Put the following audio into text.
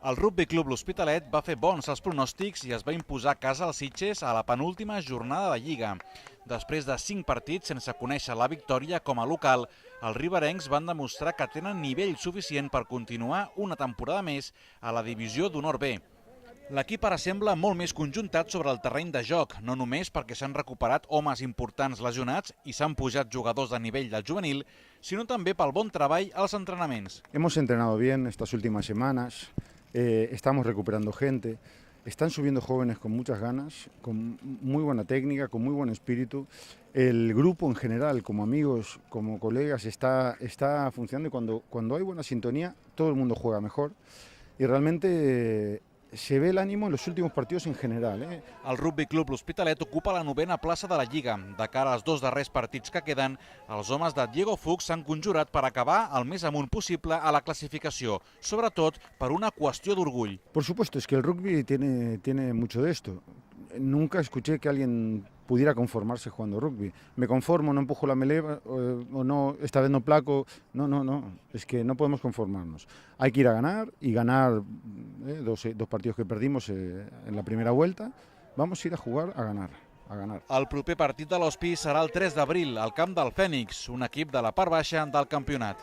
El Rugby Club L'Hospitalet va fer bons els pronòstics i es va imposar a casa als Sitges a la penúltima jornada de Lliga. Després de 5 partits sense conèixer la victòria com a local, els riberencs van demostrar que tenen nivell suficient per continuar una temporada més a la divisió d'honor B. L'equip ara sembla molt més conjuntat sobre el terreny de joc, no només perquè s'han recuperat homes importants lesionats i s'han pujat jugadors de nivell del juvenil, sinó també pel bon treball als entrenaments. Hemos entrenado bien estas últimas semanas, estamos recuperando gente, están subiendo jóvenes con muchas ganas, con muy buena técnica, con muy buen espíritu. El grupo en general, como amigos, como colegas, está funcionando y cuando hay buena sintonía, todo el mundo juega mejor y realmente se ve el ánimo en los últimos partidos en general. El Rugby Club L'Hospitalet ocupa la 9a plaça de la Lliga. De cara als 2 darrers partits que queden, els homes de Diego Fuchs s'han conjurat per acabar el més amunt possible a la classificació, sobretot per una qüestió d'orgull. Por supuesto, es que el rugby tiene mucho de esto. Nunca escuché que alguien pudiera conformarse jugando rugby. Me conformo, no empujo la melee, o no, esta vez no placo. No. Es que no podemos conformarnos. Hay que ir a ganar y ganar dos partidos que perdimos en la primera vuelta. Vamos a ir a jugar a ganar. El proper partit de l'Hospi serà el 3 d'abril al camp del Fènix, un equip de la part baixa del campionat.